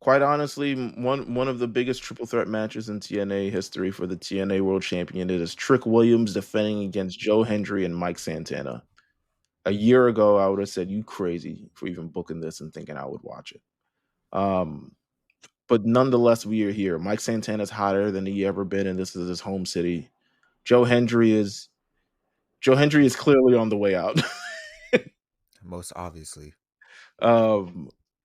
Quite honestly, one of the biggest triple threat matches in TNA history for the TNA World Champion. It is Trick Williams defending against Joe Hendry and Mike Santana. A year ago, I would have said you crazy for even booking this and thinking I would watch it. But nonetheless, we are here. Mike Santana's hotter than he ever been, and this is his home city. Joe Hendry is clearly on the way out. Most obviously.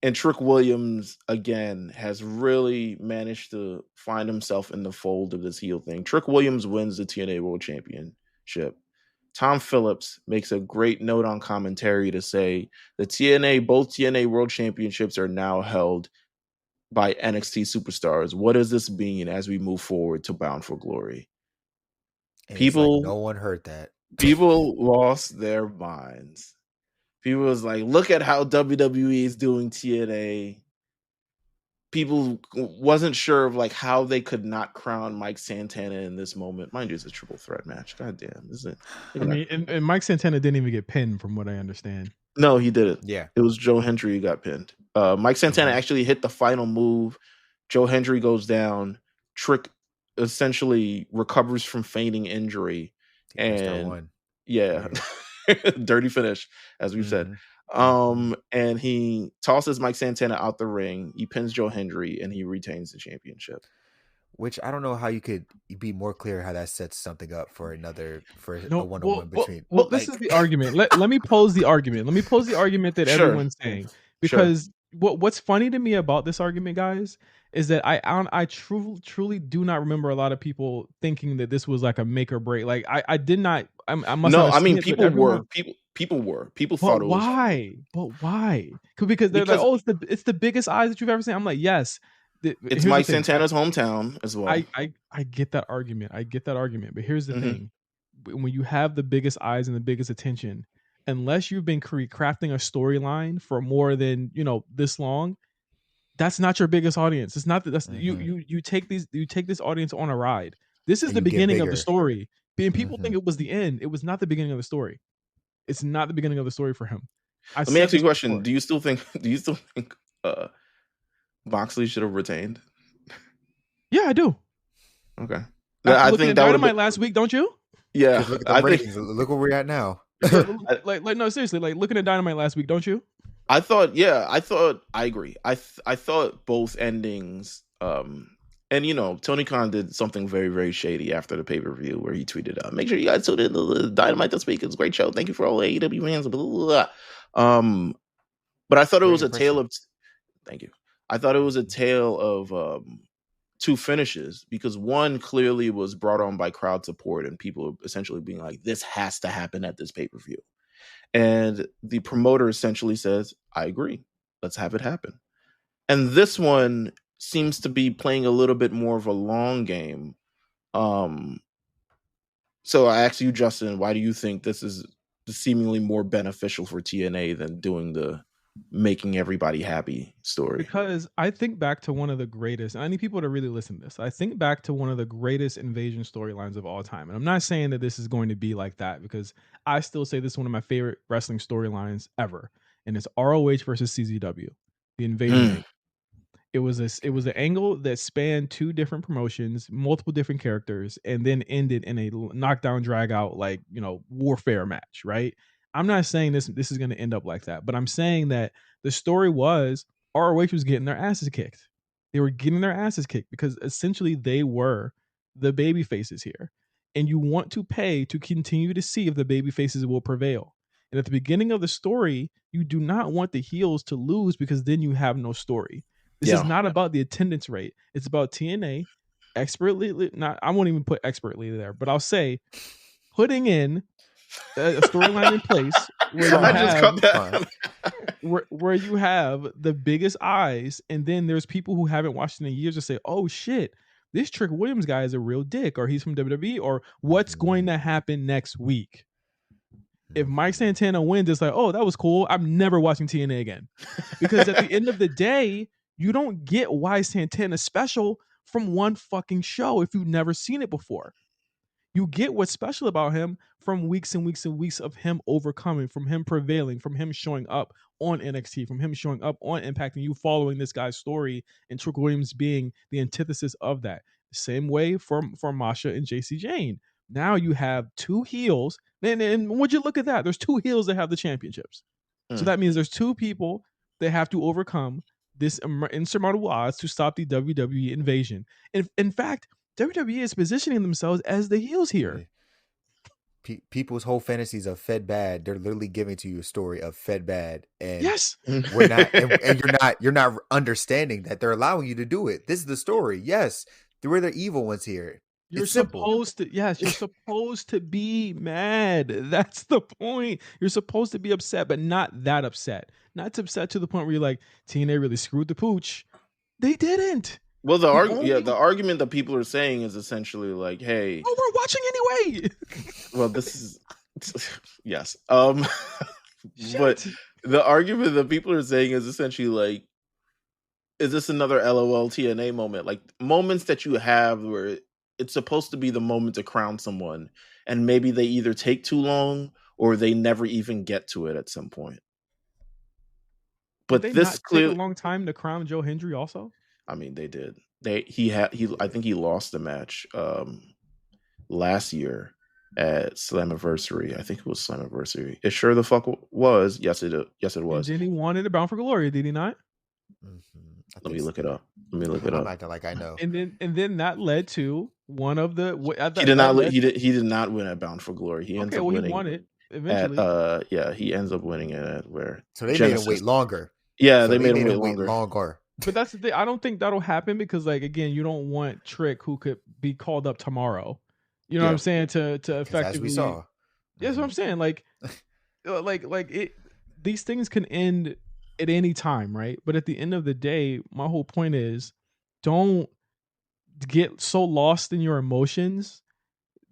And Trick Williams, again, has really managed to find himself in the fold of this heel thing. Trick Williams wins the TNA World Championship. Tom Phillips makes a great note on commentary to say both TNA World Championships are now held by NXT superstars. What does this mean as we move forward to Bound for Glory? And people, no one heard that. People lost their minds. People was like, look at how WWE is doing TNA. People wasn't sure of like how they could not crown Mike Santana in this moment. Mind you, it's a triple threat match. God damn, isn't it? I mean, and Mike Santana didn't even get pinned, from what I understand. No, he didn't. Yeah, it was Joe Hendry who got pinned. Mike Santana actually hit the final move. Joe Hendry goes down. Trick essentially recovers from feigning injury, and dirty finish, as we've said. And he tosses Mike Santana out the ring. He pins Joe Hendry, and he retains the championship. Which I don't know how you could be more clear how that sets something up for a one-on-one between. Well, this is the argument. Let me pose the argument. Let me pose the argument that everyone's saying, because what's funny to me about this argument, guys, is that I truly do not remember a lot of people thinking that this was like a make or break. Like I did not. I must. No, I mean people were. People thought it was. Why? But why? Because they're like, oh, it's the biggest eyes that you've ever seen. I'm like, yes. It's Mike Santana's hometown as well. I get that argument. But here's the thing: when you have the biggest eyes and the biggest attention, unless you've been crafting a storyline for more than this long, that's not your biggest audience. It's not that. That's you take this audience on a ride. This is the beginning of the story. And people think it was the end. It was not the beginning of the story. It's not the beginning of the story for him. Let me ask you a question. Do you still think Moxley should have retained? Yeah, I do. Okay. I think that Dynamite last week, don't you? Yeah. Look at the ratings. Look where we're at now. like no, seriously, like looking at Dynamite last week, don't you? I agree. I thought both endings, and Tony Khan did something very, very shady after the pay-per-view where he tweeted, make sure you guys tune in to the Dynamite this week. It's a great show. Thank you for all the AEW fans. Blah, blah, blah. But I thought it was a tale of thank you. I thought it was a tale of two finishes, because one clearly was brought on by crowd support and people essentially being like, this has to happen at this pay-per-view. And the promoter essentially says, I agree. Let's have it happen. And this one seems to be playing a little bit more of a long game. So I ask you, Justin, why do you think this is seemingly more beneficial for TNA than doing the making everybody happy story? Because I think back to one of the greatest, and I need people to really listen to this. I think back to one of the greatest invasion storylines of all time. And I'm not saying that this is going to be like that, because I still say this is one of my favorite wrestling storylines ever. And it's ROH versus CZW, the invasion. It was an angle that spanned two different promotions, multiple different characters, and then ended in a knockdown, drag out, warfare match, right? I'm not saying this is going to end up like that, but I'm saying that the story was ROH was getting their asses kicked. They were getting their asses kicked because essentially they were the baby faces here. And you want to pay to continue to see if the baby faces will prevail. And at the beginning of the story, you do not want the heels to lose, because then you have no story. This is not about the attendance rate. It's about TNA expertly, I won't even put expertly there, but I'll say putting in a storyline in place where you have the biggest eyes, and then there's people who haven't watched in years to say, oh shit, this Trick Williams guy is a real dick, or he's from WWE, or what's going to happen next week. If Mike Santana wins, it's like, oh, that was cool. I'm never watching TNA again. Because at the end of the day, you don't get why Santana's special from one fucking show if you've never seen it before. You get what's special about him from weeks and weeks and weeks of him overcoming, from him prevailing, from him showing up on NXT, from him showing up on Impact, and you following this guy's story, and Trick Williams being the antithesis of that. The same way for Masha and JC Jane. Now you have two heels, and would you look at that? There's two heels that have the championships. So that means there's two people that have to overcome this insurmountable odds to stop the WWE invasion. And in fact, WWE is positioning themselves as the heels here. People's whole fantasies of Fed Bad, they're literally giving to you a story of Fed Bad, and yes, we're not, and you're not understanding that they're allowing you to do it. This is the story. Yes, we're the evil ones here. You're supposed to, yes, you're supposed to be mad. That's the point. You're supposed to be upset, but not that upset. Not upset to the point where you're like, TNA really screwed the pooch. They didn't. Well, the argument that people are saying is essentially like, hey, oh, we're watching anyway. Well, this is yes. But the argument that people are saying is essentially like, is this another LOL TNA moment? Like moments that you have where it's supposed to be the moment to crown someone, and maybe they either take too long or they never even get to it at some point. But did they this not clearly take a long time to crown Joe Hendry also? I mean, they did. I think he lost the match last year at Slammiversary. I think it was Slammiversary. It sure the fuck was. Yes, it was. And then he wanted a Bound for Glory, did he not? Mm-hmm. Let me look it up. I'm acting like I know. And then that led to one of the. He did not win at Bound for Glory. He ends up winning. He won it eventually. He ends up winning it at where. So they made him wait longer. Yeah, they made him wait longer. But that's the thing. I don't think that'll happen because, like, again, you don't want Trick, who could be called up tomorrow. You know what I'm saying? To effectively. As we saw. That's what I'm saying. Like it. These things can end at any time, right? But at the end of the day, my whole point is, don't get so lost in your emotions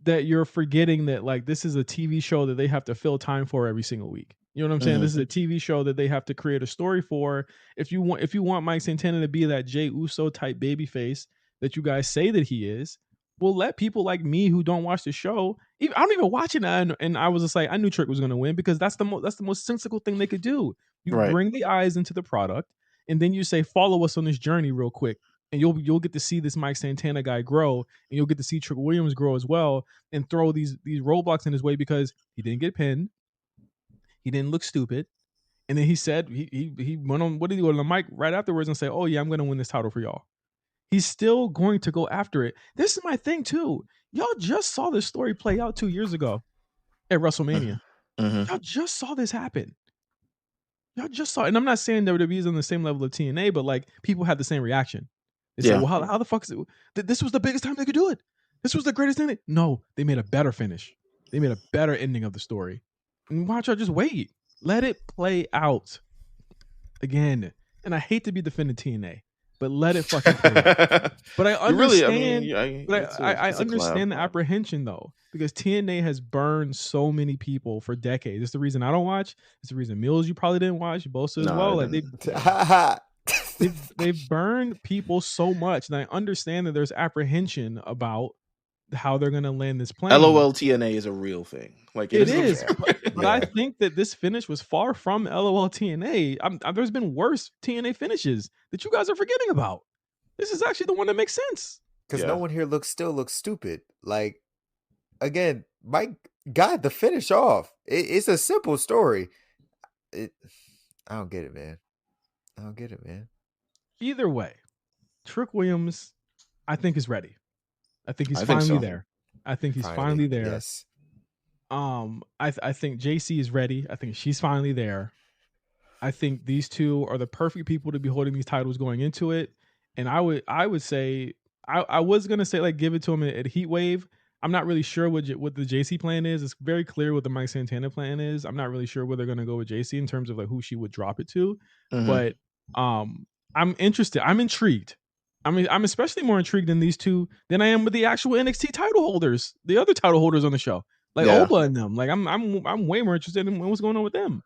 that you're forgetting that, like, this is a TV show that they have to fill time for every single week. You know what I'm saying? This is a TV show that they have to create a story for. If you want Mike Santana to be that Jey Uso type babyface that you guys say that he is, we'll let people like me who don't watch the show. I don't even watch it, and I was just like, I knew Trick was going to win because that's the most sensible thing they could do. You bring the eyes into the product, and then you say, follow us on this journey real quick, and you'll get to see this Mike Santana guy grow, and you'll get to see Trick Williams grow as well, and throw these roadblocks in his way because he didn't get pinned. He didn't look stupid. And then he said, he went on, what did he go on the mic right afterwards and say, oh yeah, I'm going to win this title for y'all. He's still going to go after it. This is my thing too. Y'all just saw this story play out 2 years ago at WrestleMania. Y'all just saw this happen. Y'all just saw it. And I'm not saying WWE is on the same level of TNA, but like people had the same reaction. They said, well, how the fuck is it? This was the biggest time they could do it. This was the greatest thing. No, they made a better finish. They made a better ending of the story. And why don't y'all just wait? Let it play out. Again, and I hate to be defending TNA, but let it fucking play out. But I understand. I understand the apprehension though, because TNA has burned so many people for decades. It's the reason I don't watch. It's the reason Meelz you probably didn't watch. Bosa as well. Like they've burned people so much, and I understand that there's apprehension about how they're going to land this plane. LOL TNA is a real thing. Like it is. But I think that this finish was far from LOL TNA. There's been worse TNA finishes that you guys are forgetting about. This is actually the one that makes sense. Because no one here still looks stupid. Like, again, Mike got the finish off. It's a simple story. I don't get it, man. Either way, Trick Williams, I think, is ready. I think he's finally there. I think he's finally there. Yes. I think JC is ready. I think she's finally there. I think these two are the perfect people to be holding these titles going into it. And I would say I was gonna say like give it to him at Heat Wave. I'm not really sure what the JC plan is. It's very clear what the Mike Santana plan is. I'm not really sure where they're gonna go with JC in terms of like who she would drop it to. But I'm interested. I'm intrigued. I mean, I'm especially more intrigued in these two than I am with the actual NXT title holders, the other title holders on the show, like Oba and them. Like I'm way more interested in what's going on with them.